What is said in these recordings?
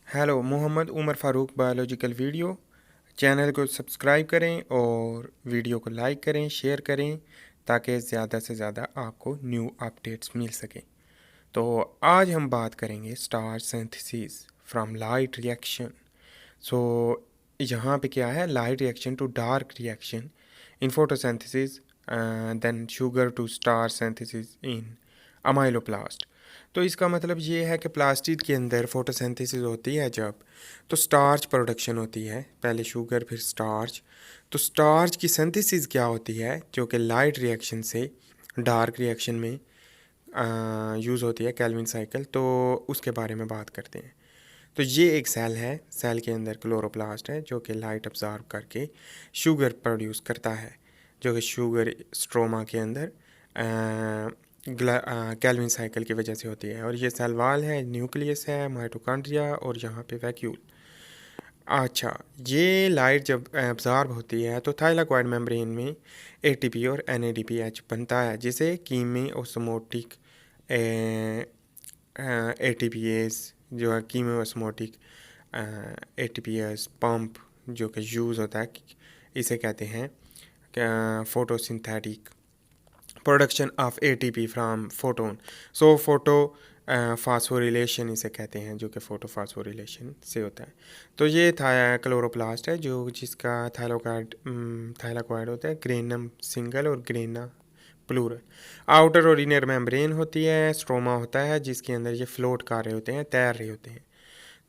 Hello, Mohammad Umar Farooq biological video. Channel को subscribe करें और वीडियो को लाइक करें, शेयर करें ताकि ज़्यादा से ज़्यादा आपको न्यू अपडेट्स मिल सकें। तो आज हम बात करेंगे starch synthesis from light reaction. So यहाँ पे क्या है, light reaction to dark reaction in photosynthesis, then sugar to starch synthesis in amyloplast. तो इसका मतलब ये है कि प्लास्टिड के अंदर फोटोसिंथेसिस होती है जब, तो स्टार्च प्रोडक्शन होती है, पहले शुगर फिर स्टार्च। तो स्टार्च की सिंथेसिस क्या होती है जो कि लाइट रिएक्शन से डार्क रिएक्शन में यूज़ होती है, केल्विन साइकिल। तो उसके बारे में बात करते हैं। तो ये एक सेल है, सेल के अंदर क्लोरोप्लास्ट है जो कि लाइट अब्जॉर्ब करके शुगर प्रोड्यूस करता है, जो कि शुगर स्ट्रोमा के अंदर केल्विन साइकिल की वजह से होती है। और ये सेल वाल है, न्यूक्लियस है, माइटोकॉन्ड्रिया और यहाँ पे वैक्यूल। अच्छा, ये लाइट जब एब्जॉर्ब होती है तो थाइलाकॉइड मेम्ब्रेन में एटीपी और एनएडीपीएच बनता है, जिसे कीमी ओस्मोटिक एटीपीएस जो है, कीमी ओस्मोटिक एटीपीएस पंप जो कि यूज़ होता है, इसे कहते हैं photosynthetic production of ATP from photon. So photo phosphorylation इसे कहते हैं, जो कि फोटो फास्फोरिलेशन से होता है। तो ये क्लोरोप्लास्ट है जो जिसका थाइलाकॉइड होता है, ग्रेनम सिंगल और ग्रेना प्लूरल। आउटर और इनर मेम्ब्रेन होती है, स्ट्रोमा होता है जिसके अंदर ये फ्लोट कर रहे होते हैं, तैर रहे होते हैं।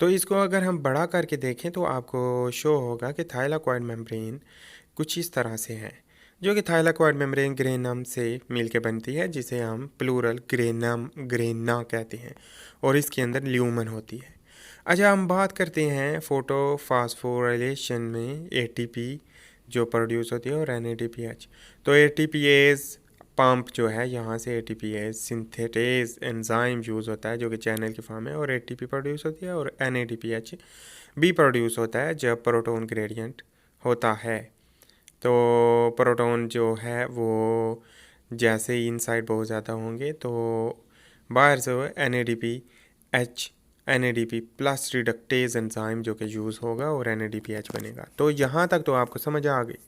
तो इसको अगर हम बड़ा करके देखें तो आपको शो होगा कि थाइलाकॉइड मेम्ब्रेन कुछ इस तरह से है, जो कि थाइलाकॉइड मेम्ब्रेन ग्रेनम से मिलके बनती है, जिसे हम प्लूरल ग्रेनम ग्रेना कहते हैं, और इसके अंदर ल्यूमन होती है। अच्छा, हम बात करते हैं फोटोफास्फोराइलेशन में एटीपी जो प्रोड्यूस होती है और एनएडीपीएच। तो एटीपीएज पंप जो है, यहाँ से एटीपीएज सिंथेटेज एंजाइम यूज़ होता है जो कि चैनल की फॉर्म है, और एटीपी प्रोड्यूस होती है, और एनएडीपीएच भी प्रोड्यूस होता है जब प्रोटॉन ग्रेडियंट होता है। तो प्रोटॉन जो है वो जैसे ही इनसाइड बहुत ज़्यादा होंगे तो बाहर से N A D P plus reductase enzyme जो कि यूज़ होगा और N A D P H बनेगा। तो यहाँ तक तो आपको समझ आ गई।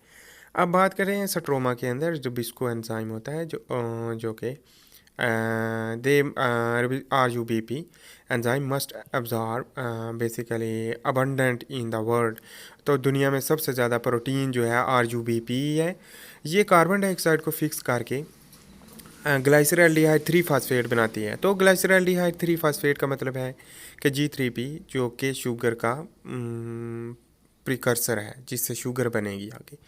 अब बात करें स्ट्रोमा के अंदर जो बिस्को एंजाइम होता है, जो कि they R U B P enzyme must absorb basically abundant in the world. तो दुनिया में सबसे ज़्यादा प्रोटीन जो है आर यू बी पी है। ये कार्बन डाइऑक्साइड को फिक्स करके ग्लाइसरल्डिहाइड 3 फास्फेट बनाती है। तो ग्लाइसरल्डिहाइड 3 फास्फेट का मतलब है कि G3P जो कि शुगर का प्रिकर्सर है, जिससे शुगर बनेगी आगे।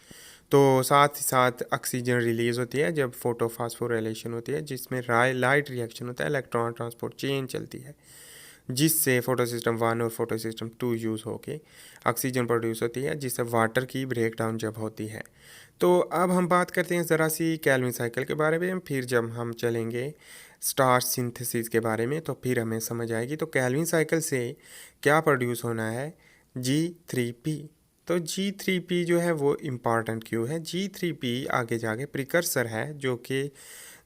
तो साथ ही साथ ऑक्सीजन रिलीज़ होती है जब फोटोफास्फोराइलेशन होती है, जिसमें लाइट रिएक्शन होता है, इलेक्ट्रॉन ट्रांसपोर्ट चेन चलती है, जिससे फोटो सिस्टम 1 और फोटो सिस्टम 2 यूज़ होके ऑक्सीजन प्रोड्यूस होती है, जिससे वाटर की ब्रेक डाउन जब होती है। तो अब हम बात करते हैं ज़रा सी केल्विन साइकिल के बारे में। फिर जब हम चलेंगे स्टार सिंथेसिस के बारे में तो फिर हमें समझ आएगी। तो केल्विन साइकिल से क्या प्रोड्यूस होना है, G3P। तो G3P जो है वो इम्पॉर्टेंट क्यों है, G3P आगे जाके प्रिकर्सर है, जो कि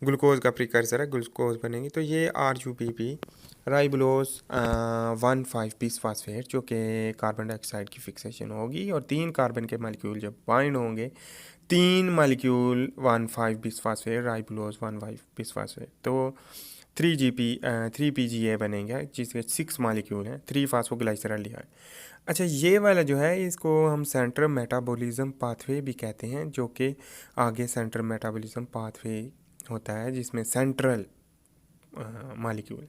ग्लूकोज का प्रिकर्सर है, ग्लूकोज बनेगी। तो ये RUPP राइबुलोज 1,5 पीस फास्फेट जो कि कार्बन डाइऑक्साइड की फिक्सेशन होगी, और 3 कार्बन के मालिक्यूल जब बाइंड होंगे, 3 molecule 1,5 bis phosphate ribulose 1,5 bis phosphate, तो 3PGA बनेगा, जिसके 6 मालिक्यूल हैं, 3 फास्फोग्लाइसरल्डिहाइड। अच्छा, ये वाला जो है इसको हम सेंट्रल मेटाबॉलिज्म पाथवे भी कहते हैं, जो कि आगे सेंट्रल मेटाबॉलिज्म पाथवे होता है जिसमें सेंट्रल मालिक्यूल,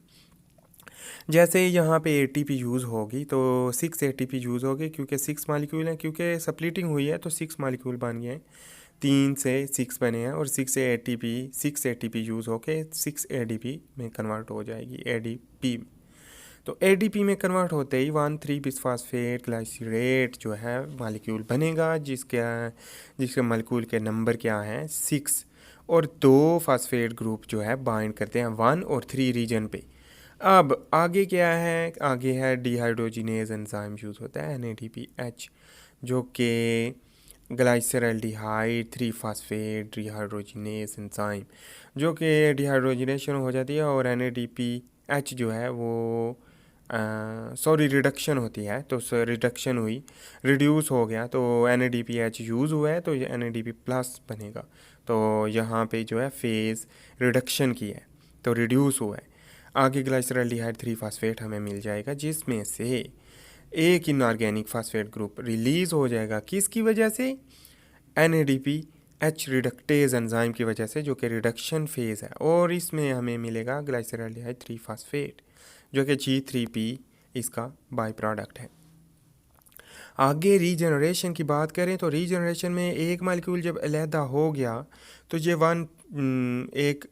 जैसे यहाँ पे एटीपी यूज़ होगी तो 6 एटीपी यूज़ होगी, क्योंकि 6 मालिक्यूल हैं, क्योंकि स्प्लिटिंग हुई है तो 6 मालिक्यूल बन गए हैं, 3 से 6 बने हैं, और 6 एटीपी यूज़ होके 6 एडीपी में कन्वर्ट हो जाएगी, एडीपी। तो एडीपी में कन्वर्ट होते ही 1,3 बिसफास्फेट ग्लाइसरेट जो है मालिक्यूल बनेगा, जिसके मालिक्यूल के नंबर क्या हैं 6, और 2 फास्फेट ग्रुप जो है बाइंड करते हैं 1 और 3 रीजन पे। अब आगे क्या है, आगे है डिहाइड्रोजिनेज एंजाइम यूज़ होता है NADPH, जो कि ग्लाइसरल्डिहाइड 3 फास्फेट डिहाइड्रोजिनेज एंजाइम, जो कि डिहाइड्रोजिनेशन हो जाती है, और NADPH जो है वो सॉरी रिडक्शन होती है, तो रिडक्शन हुई, रिड्यूस हो गया, तो NADPH यूज़ हुआ है तो ये NADP प्लस बनेगा। तो यहाँ पे जो है फेज़ रिडक्शन की है तो रिड्यूस हुआ है। आगे ग्लाइसरल्डिहाइड 3 फास्फेट हमें मिल जाएगा जिसमें से एक इनऑर्गेनिक फास्फेट ग्रुप रिलीज़ हो जाएगा, किसकी वजह से? NADPH रिडक्टेज एंजाइम की वजह से, जो कि रिडक्शन फेज़ है, और इसमें हमें मिलेगा ग्लाइसरल्डिहाइड 3 फास्फेट जो कि G3P इसका बाई प्रोडक्ट है। आगे रीजनरेशन की बात करें तो रीजनरेशन में एक मालिक्यूल जब अलहदा हो गया तो ये एक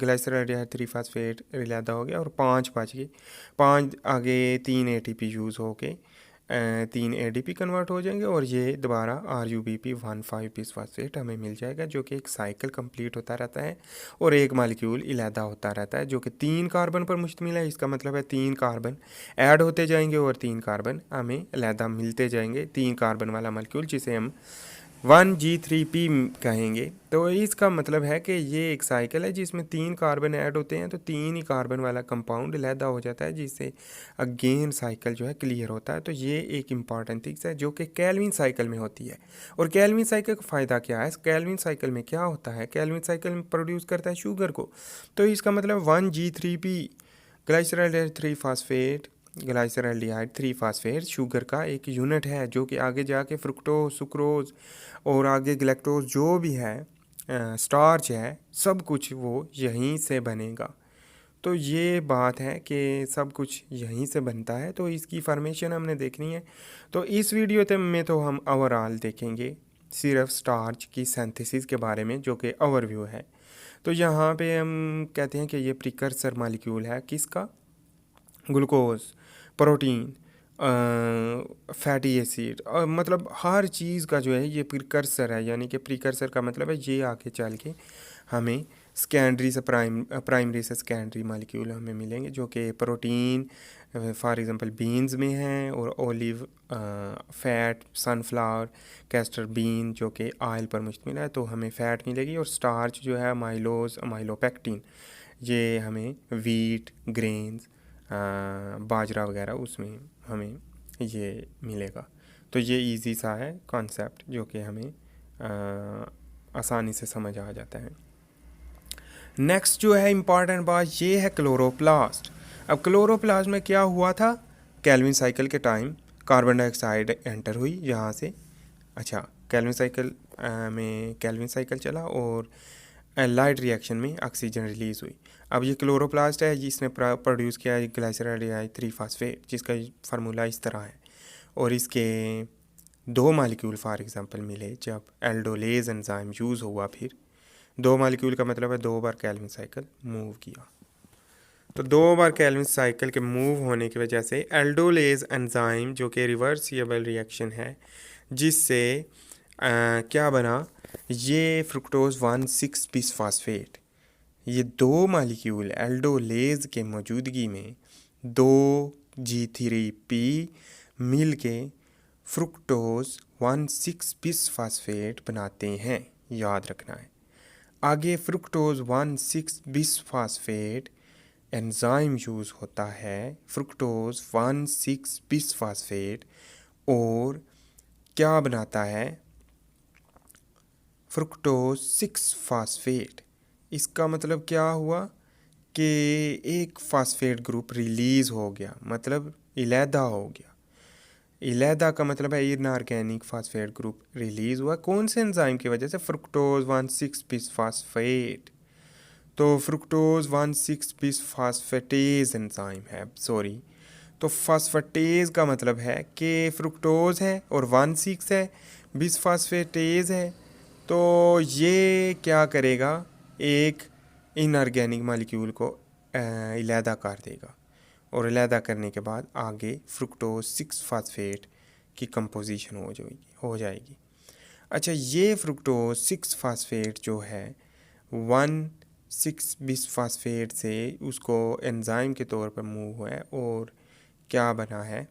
ग्लाइसरल्डिहाइड 3 फास्फेट अलहदा हो गया और 5 बच गए, 5 आगे 3 ATP यूज़ हो के 3 ADP कन्वर्ट हो जाएंगे और ये दोबारा RUBP 1,5 बिस फास्फेट हमें मिल जाएगा, जो कि एक साइकिल कंप्लीट होता रहता है और एक मालिक्यूल अलहदा होता रहता है, जो कि 3 कार्बन पर मुश्तमिल है। इसका मतलब है 3 कार्बन ऐड होते जाएंगे और 3 कार्बन हमें अलहदा मिलते जाएंगे, 3 कार्बन वाला मालिक्यूल जिसे हम 1G3P कहेंगे। तो इसका मतलब है कि ये एक साइकिल है जिसमें 3 कार्बन ऐड होते हैं तो 3 ही कार्बन वाला कंपाउंड अलहदा हो जाता है, जिससे अगेन साइकिल जो है क्लियर होता है। तो ये एक इम्पॉर्टेंट थिंग्स है जो कि कैल्विन साइकिल में होती है। और कैल्विन साइकिल का फ़ायदा क्या है? कैल्विन साइकिल में क्या होता है? कैल्विन साइकिल में प्रोड्यूस करता है शुगर को, तो इसका मतलब 1G3P glyceraldehyde 3 phosphate glyceraldehyde 3 phosphate sugar का एक यूनिट है, जो कि आगे जाके फ्रुक्टोज, सुक्रोज और आगे ग्लैक्टोज जो भी है, स्टार्च है, सब कुछ वो यहीं से बनेगा। तो ये बात है कि सब कुछ यहीं से बनता है, तो इसकी फॉर्मेशन हमने देखनी है। तो इस वीडियो में तो हम ओवरऑल देखेंगे सिर्फ स्टार्च की सिंथेसिस के बारे में, जो कि ओवरव्यू है। तो यहाँ पे हम कहते हैं कि ये प्रिकर्सर मॉलिक्यूल है किसका? ग्लूकोज, प्रोटीन, फैटी एसिड, और मतलब हर चीज़ का जो है ये प्रिकर्सर है। यानी कि प्रिकर्सर का मतलब है ये आके चल के हमें सेकेंडरी से प्राइमरी से सेकेंडरी मॉलिक्यूल हमें मिलेंगे, जो कि प्रोटीन फॉर एग्जांपल बीन्स में है, और olive fat, sunflower, castor bean जो कि ऑयल पर मुश्तमिल है तो हमें फ़ैट मिलेगी। और स्टार्च जो है अमाइलोज, अमाइलोपेक्टिन, ये हमें वीट, ग्रेन्स, बाजरा वगैरह उसमें हमें ये मिलेगा। तो ये इजी सा है कॉन्सेप्ट, जो कि हमें आसानी से समझ आ जाता है। नेक्स्ट जो है इम्पॉर्टेंट बात ये है क्लोरोप्लास्ट। अब क्लोरोप्लास्ट में क्या हुआ था? कैल्विन साइकिल के टाइम कार्बन डाइऑक्साइड एंटर हुई यहाँ से। अच्छा, कैल्विन साइकिल में कैल्विन साइकिल चला और लाइट रिएक्शन में ऑक्सीजन रिलीज़ हुई। अब ये क्लोरोप्लास्ट है जिसने प्रोड्यूस किया ग्लाइसरल्डिहाइड 3 फास्फेट, जिसका फार्मूला इस तरह है। और इसके 2 मालिक्यूल फॉर एग्जांपल मिले जब एल्डोलेज एंजाइम यूज़ हुआ। फिर 2 मालिक्यूल का मतलब है 2 बार कैल्विन साइकिल मूव किया। तो 2 बार कैल्विन साइकिल के मूव होने की वजह से एल्डोलेज एंजाइम, जो कि रिवर्सिबल रिएक्शन है, जिससे क्या बना? ये फ्रुक्टोज 1,6 बिस फास्फेट, ये 2 मालिक्यूल एल्डोलेज के मौजूदगी में 2G3P मिल के फ्रुक्टोज 1,6 बिस फास्फेट बनाते हैं, याद रखना है। आगे फ्रुक्टोज 1,6 बिस फास्फेट एंजाइम यूज़ होता है, फ्रुक्टोज 1,6 बिस फास्फेट, और क्या बनाता है? Fructose 6 phosphate. इसका मतलब क्या हुआ कि एक फास्फेट ग्रुप रिलीज़ हो गया, मतलब इलेदा हो गया। इलेदा का मतलब है इनऑर्गेनिक फास्फेट ग्रुप रिलीज़ हुआ, कौन से एंजाइम की वजह से? फ्रुक्टोज 1,6 बिस फास्फेट। तो फ्रुक्टोज 1,6 बिस फास्फेटेज एंजाइम है, सॉरी। तो फास्फेटेज का मतलब है कि फ्रुक्टोज है और 1,6 है, बिस फास्फेटेज है, तो ये क्या करेगा? एक इनऑर्गेनिक मॉलिक्यूल को अलहदा कर देगा, और अलहदा करने के बाद आगे फ्रुक्टोज 6 फास्फेट की कंपोजिशन हो जाएगी। अच्छा, ये फ्रुक्टोज 6 फास्फेट जो है 1,6 बिस फास्फेट से उसको एंजाइम के तौर पर मूव हुआ है, और क्या बना है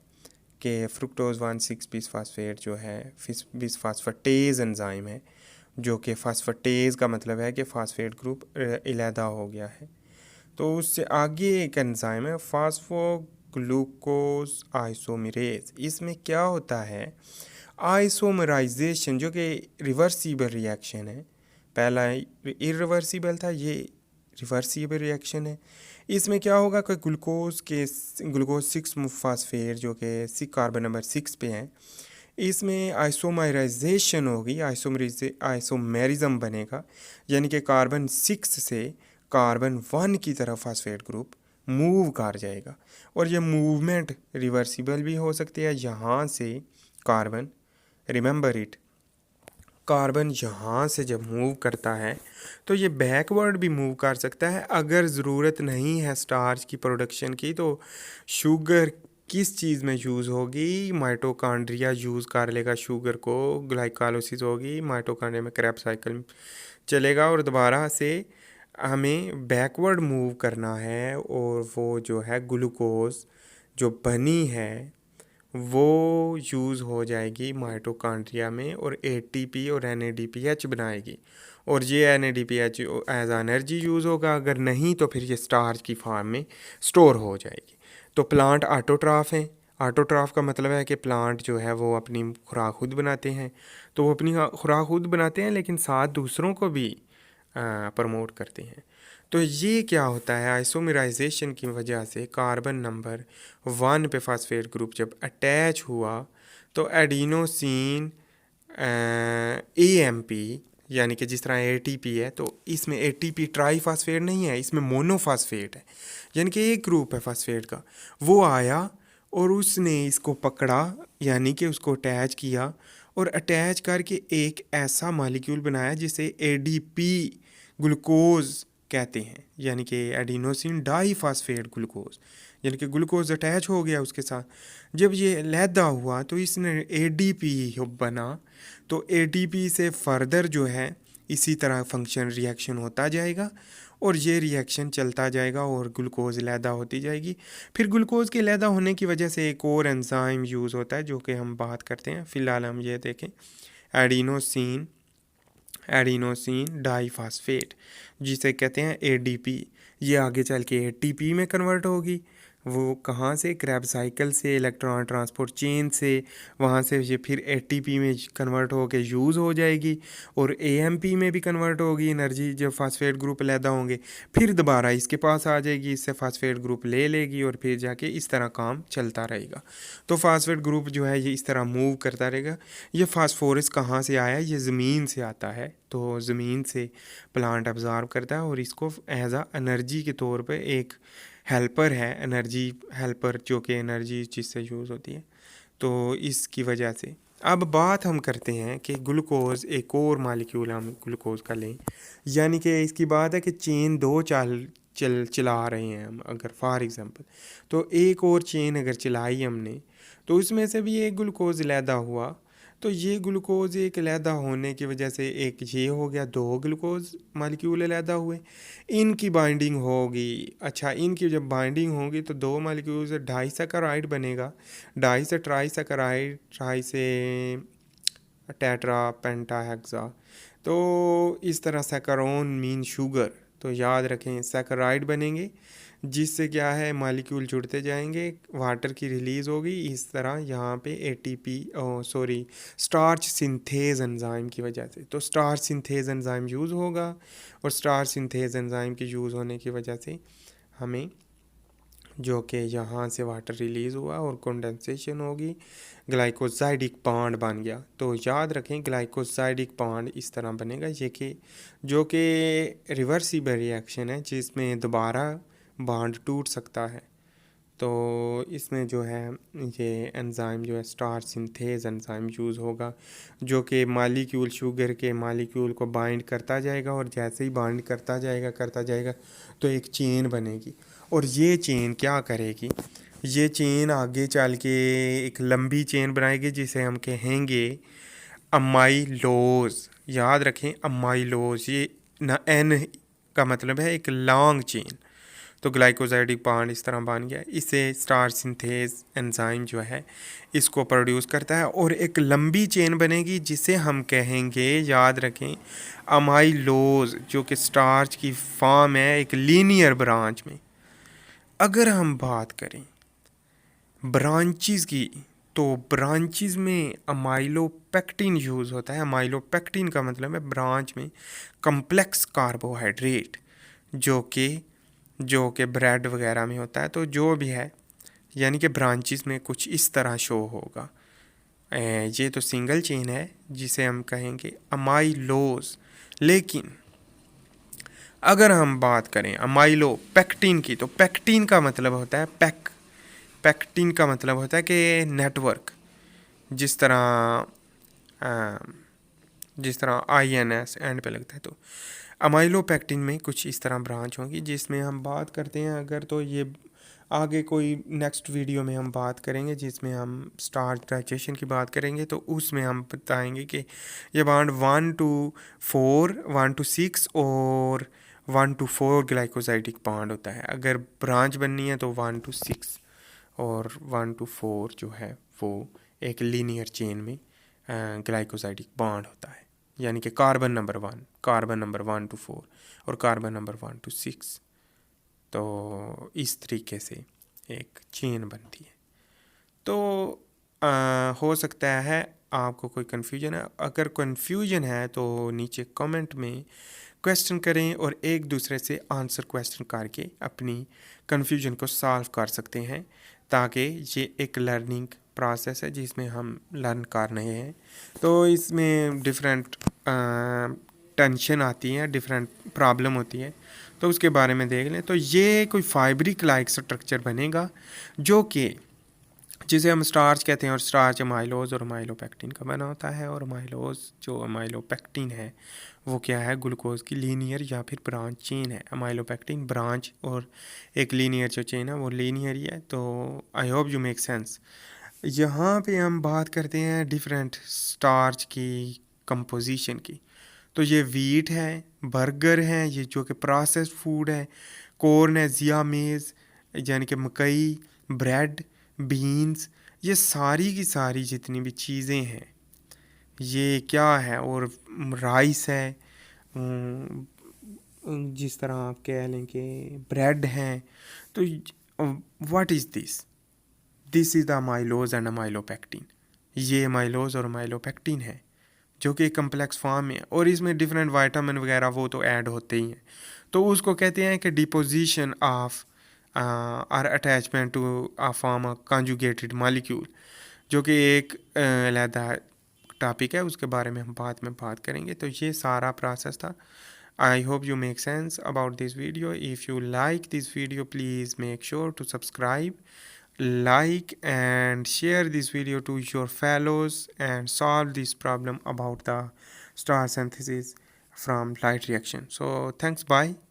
कि फ्रुक्टोज 1,6 बिस फास्फेट जो है बिस फास्फेटेज एंजाइम है, जो कि फास्फेटेज का मतलब है कि फास्फेट ग्रुप अलहदा हो गया है। तो उससे आगे एक एंजाइम है ग्लूकोज आइसोमेरेज। इसमें क्या होता है, आइसोमराइजेशन जो कि रिवर्सिबल रिएक्शन है, पहला इरिवर्सिबल था, ये रिवर्सिबल रिएक्शन है। इसमें क्या होगा कि ग्लूकोज 6 फास्फेट जो कि कार्बन नंबर 6 पे है, इसमें आइसोमराइजेशन होगी, आइसोमेरिज्म बनेगा, यानी कि कार्बन 6 से कार्बन 1 की तरफ फास्फेट ग्रुप मूव कर जाएगा। और ये मूवमेंट रिवर्सिबल भी हो सकती है। यहाँ से कार्बन, रिमेंबर इट, कार्बन यहाँ से जब मूव करता है तो ये बैकवर्ड भी मूव कर सकता है। अगर ज़रूरत नहीं है स्टार्च की प्रोडक्शन की, तो शुगर किस चीज़ में यूज़ होगी, माइटोकॉन्ड्रिया यूज़ कर लेगा शुगर को, ग्लाइकोलाइसिस होगी, माइटोकॉन्ड्रिया में क्रैब साइकिल चलेगा और दोबारा से हमें बैकवर्ड मूव करना है। और वो जो है ग्लूकोज जो बनी है वो यूज़ हो जाएगी माइटोकॉन्ड्रिया में और एटीपी और एनएडीपीएच बनाएगी, और ये एनएडीपीएच एज एनर्जी यूज़ होगा। अगर नहीं तो फिर ये स्टार्च की फॉर्म में स्टोर हो जाएगी। तो प्लांट ऑटोट्रॉफ हैं। ऑटोट्रॉफ का मतलब है कि प्लांट जो है वो अपनी खुराक खुद बनाते हैं। तो वो अपनी खुराक खुद बनाते हैं लेकिन साथ दूसरों को भी प्रमोट करते हैं। तो ये क्या होता है, आइसोमेराइजेशन की वजह से कार्बन नंबर 1 पे फास्फेट ग्रुप जब अटैच हुआ तो एडिनोसिन एएमपी, यानी कि जिस तरह एटीपी है, तो इसमें एटीपी ट्राईफास्फेट नहीं है, इसमें मोनोफास्फेट है, यानी कि एक ग्रुप है फास्फेट का। वो आया और उसने इसको पकड़ा, यानी कि उसको अटैच किया और अटैच करके एक ऐसा मॉलिक्यूल बनाया जिसे एडीपी ग्लूकोज कहते हैं, यानी कि एडिनोसिन डाईफास्फेट ग्लूकोज, यानी कि ग्लूकोज अटैच हो गया उसके साथ। जब ये अलहदा हुआ तो इसने एडीपी बना। तो एडीपी से फर्दर जो है इसी तरह फंक्शन रिएक्शन होता जाएगा और ये रिएक्शन चलता जाएगा और ग्लूकोज अलहदा होती जाएगी। फिर ग्लूकोज के अलहदा होने की वजह से एक और एंजाइम यूज़ होता है जो कि हम बात करते हैं। फ़िलहाल हम ये देखें, एडिनोसिन डाईफास्फेट, जिसे कहते हैं एडीपी। ये आगे चल के एटीपी में कन्वर्ट होगी। वो कहाँ से, क्रैब साइकिल से, इलेक्ट्रॉन ट्रांसपोर्ट चेन से, वहाँ से ये फिर एटीपी में कन्वर्ट होके यूज़ हो जाएगी और एएमपी में भी कन्वर्ट होगी एनर्जी जब फास्फेट ग्रुप अलहदा होंगे। फिर दोबारा इसके पास आ जाएगी, इससे फास्फेट ग्रुप ले लेगी और फिर जाके इस तरह काम चलता रहेगा। तो फास्फेट ग्रुप जो है ये इस तरह मूव करता रहेगा। ये फास्फोरस कहाँ से आया, ये ज़मीन से आता है। तो ज़मीन से प्लांट अब्ज़ॉर्ब करता है और इसको एज आ एनर्जी के तौर पे एक हेल्पर है, एनर्जी हेल्पर, जो कि एनर्जी जिससे यूज़ होती है। तो इसकी वजह से अब बात हम करते हैं कि ग्लूकोज, एक और मालिक्यूल हम ग्लूकोज का लें, यानी कि इसकी बात है कि चेन दो चला रहे हैं हम, अगर फॉर एग्ज़ाम्पल, तो एक और चेन अगर चलाई हमने तो उसमें से भी एक ग्लूकोज अलहदा हुआ। तो ये ग्लूकोज एक अलहदा होने की वजह से एक ये हो गया, दो ग्लूकोज मालिक्यूल अलहदा हुए, इनकी बाइंडिंग होगी। अच्छा, इनकी जब बाइंडिंग होगी तो दो मालिक्यूल से डाइसैकेराइड बनेगा, डाई से ट्राइसैकेराइड, ट्राई से टेट्रा पेंटाहेक्सा। तो इस तरह सैकरोन मीन शुगर, तो याद रखें सैकराइड बनेंगे, जिससे क्या है मॉलिक्यूल जुड़ते जाएंगे, वाटर की रिलीज़ होगी। इस तरह यहाँ पे एटीपी स्टार्च सिंथेज एंजाइम की वजह से, तो स्टार्च सिंथेज एंजाइम यूज़ होगा और स्टार्च सिंथेज एंजाइम के यूज़ होने की वजह से हमें जो कि यहाँ से वाटर रिलीज़ हुआ और कंडेंसेशन होगी, ग्लाइकोसाइडिक बॉन्ड बन गया। तो याद रखें ग्लाइकोसाइडिक बॉन्ड इस तरह बनेगा, ये कि जो कि रिवर्सिबल रिएक्शन है जिसमें दोबारा बॉन्ड टूट सकता है। तो इसमें जो है ये एंजाइम जो है स्टार्च सिंथेज एंजाइम यूज़ होगा, जो कि मालिक्यूल, शुगर के मालिक्यूल को बाइंड करता जाएगा और जैसे ही बाइंड करता जाएगा तो एक चेन बनेगी। और ये चेन क्या करेगी, ये चेन आगे चल के एक लंबी चेन बनाएगी जिसे हम कहेंगे अमाइलोज। याद रखें अमाइलोज, ये ना एन का मतलब है एक लॉन्ग चेन। तो ग्लाइकोसाइडिक बॉन्ड इस तरह बन गया, इसे स्टार्च सिंथेज एंजाइम जो है इसको प्रोड्यूस करता है और एक लंबी चेन बनेगी जिसे हम कहेंगे, याद रखें, अमाइलोज, जो कि स्टार्च की फॉर्म है एक लीनियर ब्रांच में। अगर हम बात करें ब्रांचेस की, तो ब्रांचेस में अमाइलोपेक्टिन यूज़ होता है। अमाइलोपेक्टिन का मतलब है ब्रांच में कम्प्लेक्स कार्बोहाइड्रेट, जो कि ब्रेड वगैरह में होता है। तो जो भी है, यानी कि ब्रांचेस में कुछ इस तरह शो होगा। ये तो सिंगल चेन है जिसे हम कहेंगे अमाइलोज। लेकिन अगर हम बात करें अमाइलोपेक्टिन की, तो पेक्टिन का मतलब होता है पेक्टिन का मतलब होता है कि नेटवर्क। जिस तरह INS एंड पे लगता है, तो अमाइलोपेक्टिन में कुछ इस तरह ब्रांच होंगी जिसमें हम बात करते हैं। अगर तो ये आगे कोई नेक्स्ट वीडियो में हम बात करेंगे जिसमें हम स्टार्च डाइजेशन की बात करेंगे, तो उसमें हम बताएंगे कि ये बॉन्ड 1 to 6 और 1 to 4 ग्लाइकोसाइडिक बॉन्ड होता है। अगर ब्रांच बननी है तो 1 to 6 और 1 to 4 जो है वो एक लीनियर चेन में ग्लाइकोसाइडिक बॉन्ड होता है। यानी कि कार्बन नंबर 1 to 4 और कार्बन नंबर 1 to 6। तो इस तरीके से एक चेन बनती है। तो हो सकता है आपको कोई कन्फ्यूजन है। अगर कन्फ्यूजन है तो नीचे कमेंट में क्वेश्चन करें और एक दूसरे से आंसर क्वेश्चन करके अपनी कन्फ्यूजन को सॉल्व कर सकते हैं, ताकि ये एक लर्निंग प्रोसेस है जिसमें हम लर्न कर रहे हैं। तो इसमें डिफरेंट टेंशन आती है, डिफरेंट प्रॉब्लम होती है, तो उसके बारे में देख लें। तो ये कोई फाइब्रिक लाइक स्ट्रक्चर बनेगा जो कि जिसे हम स्टार्च कहते हैं, और स्टार्च अमाइलोज और अमाइलोपेक्टिन का बना होता है। और अमाइलोज जो अमाइलोपेक्टिन है वो क्या है, ग्लूकोज की लीनियर या फिर ब्रांच चेन है। अमाइलोपेक्टिन ब्रांच और एक लीनियर जो चेन है वो लीनियर ही है। तो आई होप यू मेक सेंस। यहाँ पे हम बात करते हैं डिफरेंट स्टार्च की कंपोजिशन की। तो ये वीट है, बर्गर है, ये जो कि प्रोसेस्ड फूड है, कॉर्न है, जिया मेज़ यानी कि मकई, ब्रेड, बीन्स, ये सारी की सारी जितनी भी चीज़ें हैं ये क्या है, और राइस है, जिस तरह आप कह लें कि ब्रेड हैं। तो what is this is the amylose and amylopectin. ये अमाइलोज और अमाइलोपेक्टिन है जो कि कम्प्लेक्स फॉर्म में है, और इसमें डिफरेंट वाइटामिन वगैरह वो तो ऐड होते ही हैं। तो उसको कहते हैं कि deposition of or attachment to a form a conjugated molecule, जो कि एक अलहदा टॉपिक है, उसके बारे में हम बाद में बात करेंगे। तो ये सारा प्रोसेस था। I hope you make sense about this video. If you like this video please make sure to subscribe, like and share this video to your fellows and solve this problem about the star synthesis from light reaction. So thanks, bye.